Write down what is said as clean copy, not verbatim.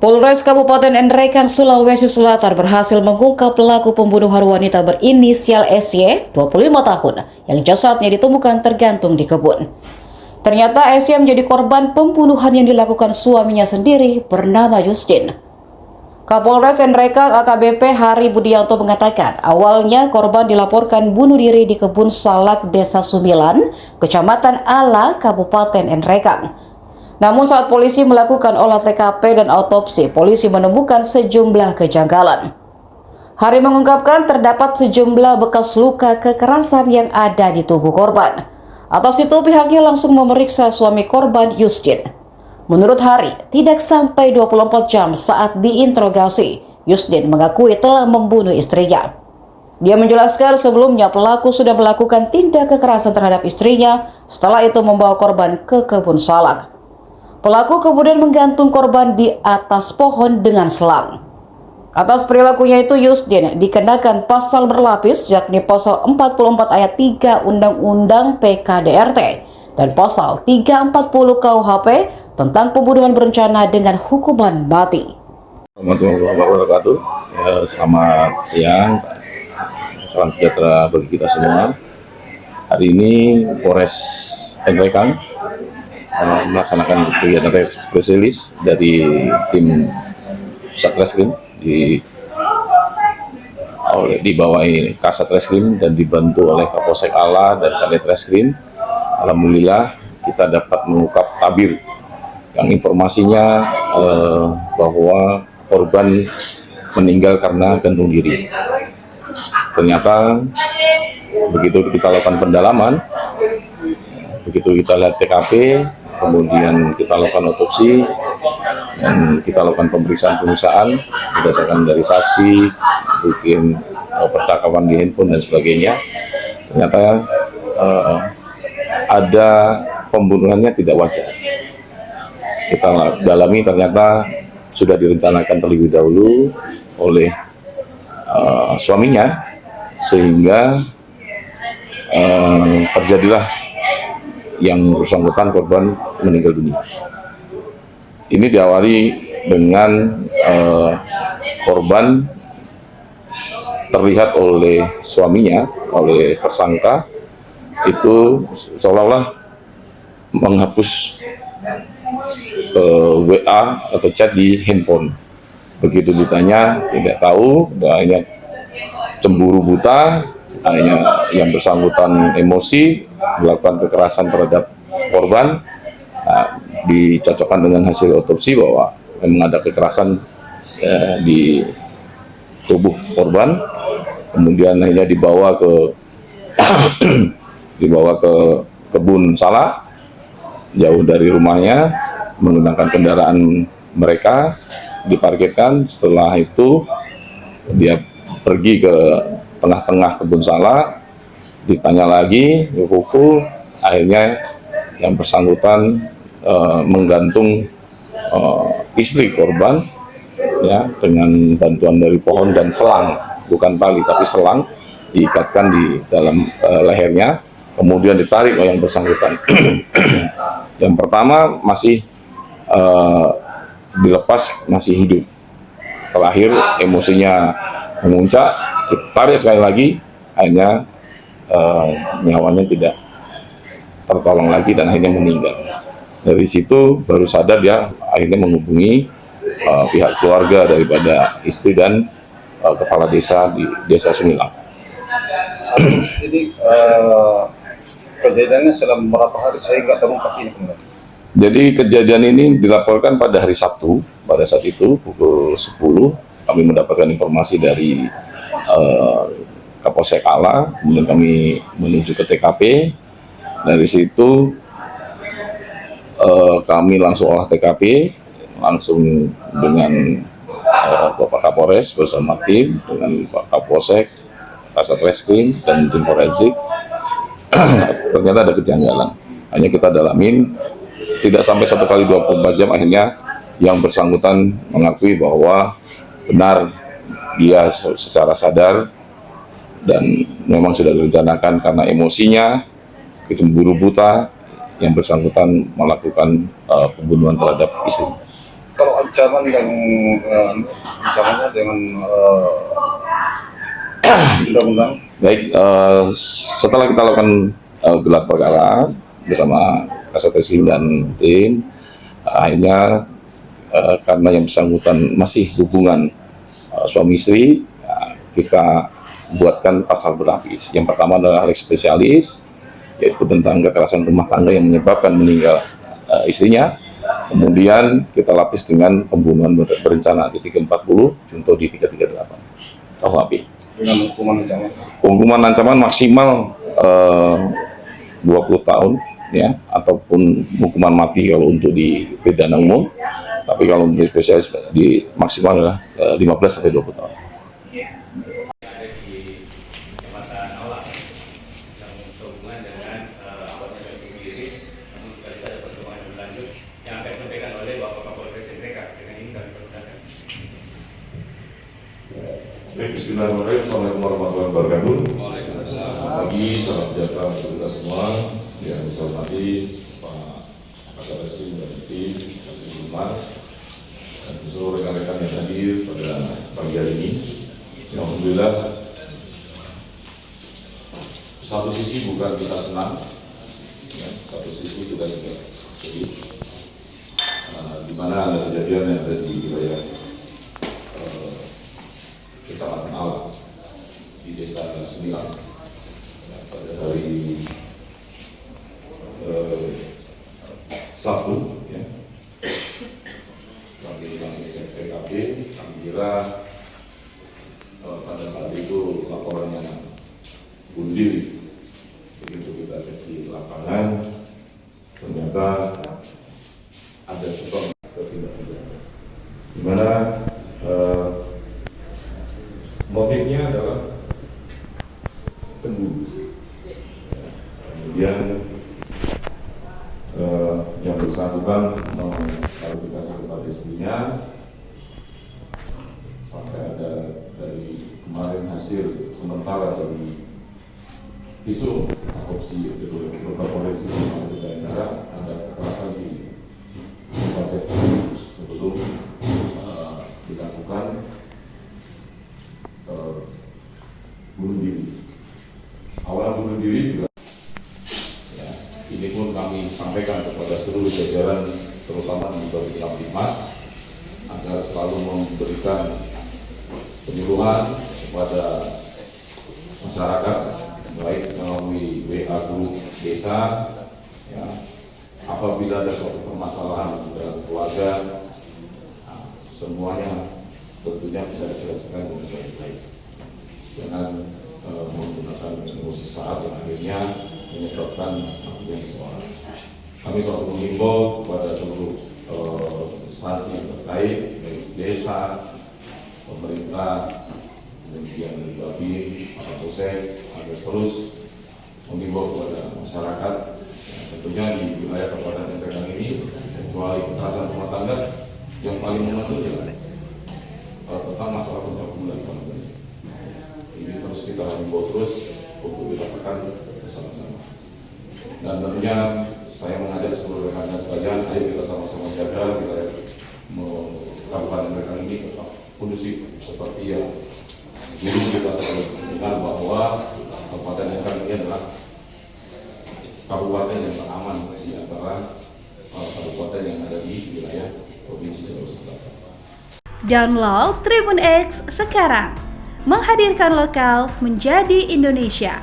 Polres Kabupaten Nrekang, Sulawesi Selatan berhasil mengungkap pelaku pembunuhan wanita berinisial SY, 25 tahun, yang jasadnya ditemukan tergantung di kebun. Ternyata SY menjadi korban pembunuhan yang dilakukan suaminya sendiri bernama Yusdin. Kapolres Nrekang AKBP Hari Budianto mengatakan, awalnya korban dilaporkan bunuh diri di kebun salak Desa Sumilan, Kecamatan Ala, Kabupaten Nrekang. Namun saat polisi melakukan olah TKP dan autopsi, polisi menemukan sejumlah kejanggalan. Hari mengungkapkan terdapat sejumlah bekas luka kekerasan yang ada di tubuh korban. Atas itu pihaknya langsung memeriksa suami korban Yusdin. Menurut Hari, tidak sampai 24 jam saat diinterogasi, Yusdin mengakui telah membunuh istrinya. Dia menjelaskan sebelumnya pelaku sudah melakukan tindak kekerasan terhadap istrinya, setelah itu membawa korban ke kebun salak. Pelaku kemudian menggantung korban di atas pohon dengan selang. Atas perilakunya itu Yusdin dikenakan pasal berlapis, yakni pasal 44 ayat 3 Undang-Undang PKDRT dan pasal 340 KUHP tentang pembunuhan berencana dengan hukuman mati. Warahmatullahi wabarakatuh. Selamat siang, salam sejahtera bagi kita semua. Hari ini Polres Nrekang melaksanakan kegiatan press release dari tim Satreskrim dibawahi Kasatreskrim dan dibantu oleh Kapolsek Ala dan Kadit Reskrim. Alhamdulillah kita dapat mengungkap tabir yang informasinya bahwa korban meninggal karena gantung diri. Ternyata begitu kita lakukan pendalaman, begitu kita lihat TKP, kemudian kita lakukan otopsi dan kita lakukan pemeriksaan berdasarkan dari saksi, mungkin percakapan di handphone dan sebagainya. Ternyata ada pembunuhannya tidak wajar. Kita dalami, ternyata sudah direncanakan terlebih dahulu oleh suaminya, sehingga terjadilah yang bersangkutan korban meninggal dunia. Ini diawali dengan korban terlihat oleh suaminya, oleh tersangka itu seolah-olah menghapus WA atau chat di handphone. Begitu ditanya tidak tahu, hanya cemburu buta, hanya yang bersangkutan emosi melakukan kekerasan terhadap korban. Dicocokkan dengan hasil otopsi bahwa memang ada kekerasan di tubuh korban, kemudian akhirnya dibawa ke kebun salak jauh dari rumahnya menggunakan kendaraan mereka, diparkirkan. Setelah itu dia pergi ke tengah-tengah kebun salak, ditanya lagi, dipukul, akhirnya yang bersangkutan menggantung istri korban ya dengan bantuan dari pohon dan selang, bukan tali tapi selang, diikatkan di dalam lehernya, kemudian ditarik oleh yang bersangkutan. Yang pertama masih dilepas, masih hidup. Terakhir emosinya memuncak, ditarik sekali lagi, akhirnya nyawanya tidak tertolong lagi dan akhirnya meninggal. Dari situ baru sadar dia akhirnya menghubungi pihak keluarga daripada istri dan kepala desa di Desa Sumilang. Jadi kejadiannya selama berapa hari saya nggak terungkap ini? Jadi kejadian ini dilaporkan pada hari Sabtu. Pada saat itu pukul 10 kami mendapatkan informasi dari Kapolsek Ala, kemudian kami menuju ke TKP. Dari situ kami langsung olah TKP, langsung dengan Bapak Kapolres bersama tim, dengan Pak Kapolsek, Kasatreskrim, dan tim forensik. Ternyata ada kejanggalan. Hanya kita dalamin, tidak sampai 1 kali 24 jam, akhirnya yang bersangkutan mengakui bahwa benar dia secara sadar dan memang sudah direncanakan karena emosinya, cemburu buta, yang bersangkutan melakukan pembunuhan terhadap istri. Kalau ancaman dan ancamannya dengan undang-undang. Baik, setelah kita lakukan gelar perkara bersama Kasat Reskrim dan tim, akhirnya karena yang bersangkutan masih hubungan suami istri, kita buatkan pasal berlapis. Yang pertama adalah lex spesialis, yaitu tentang kekerasan rumah tangga yang menyebabkan meninggal istrinya. Kemudian kita lapis dengan pembunuhan berencana di 340, contoh di 338 KUHP. Dengan hukuman ancaman. Hukuman ancaman maksimal 20 tahun, ya, ataupun hukuman mati kalau untuk di pidana umum. Tapi kalau untuk spesialis di maksimal adalah 15 sampai 20 tahun. Bismillahirrahmanirrahim. Assalamualaikum warahmatullahi wabarakatuh. Pagi, salam sejahtera untuk kita semua. Yang saya hormati Pak Kasat Reskrim dan tim, Kasih Humas, dan seluruh rekan-rekan yang hadir pada pagi hari ini. Alhamdulillah, satu sisi bukan kita senang, ya, satu sisi kita juga sedih. Di mana ada kejadian yang ada di wilayah Kecamatan Alam di Desa Sembilan, ya, pada hari Sabtu, ya. Kami langsung cek TKP, kami kira pada saat itu laporannya bunuh diri. Begitu kita cek di lapangan, ternyata ada stok tindak-tindak, di mana motifnya adalah cemburu. Kemudian yang bersangkutan mengklarifikasi kepada istrinya, sampai ada dari kemarin hasil sementara dari visum autopsi dokter forensik masih daerah ada kekerasan di wajah sebelum dilakukan bunuh diri. Awal bunuh diri juga, ya, ini pun kami sampaikan kepada seluruh jajaran, terutama di Bappenas, agar selalu memberikan penyuluhan kepada masyarakat, baik melalui WA grup desa, ya, apabila ada suatu permasalahan dalam keluarga, nah, semuanya tentunya bisa diselesaikan dengan baik-baik, jangan menggunakan emosi saat yang akhirnya menyebabkan matinya seseorang. Kami selalu mengimbau kepada seluruh instansi yang terkait, baik desa, pemerintah, kemudian Babi, Kapolsek, agar terus mengimbau kepada masyarakat, ya, tentunya di wilayah Kabupaten Ngerekang ini, kecuali kekerasan rumah tangga, yang paling menonjol tentang masalah pencabulan. Ini terus kita himbau terus untuk dilakukan bersama-sama. Dan tentunya saya mengajak seluruh rekan-rekan sekalian, ayo kita sama-sama jaga wilayah Kabupaten Ngerekang ini tetap kondusif seperti yang dulu kita selalu mendengar bahwa Kabupaten Ngerekang ini adalah kabupaten yang teraman di antara kabupaten yang ada di wilayah Provinsi Sulawesi Selatan. Download Tribun X sekarang, menghadirkan lokal menjadi Indonesia.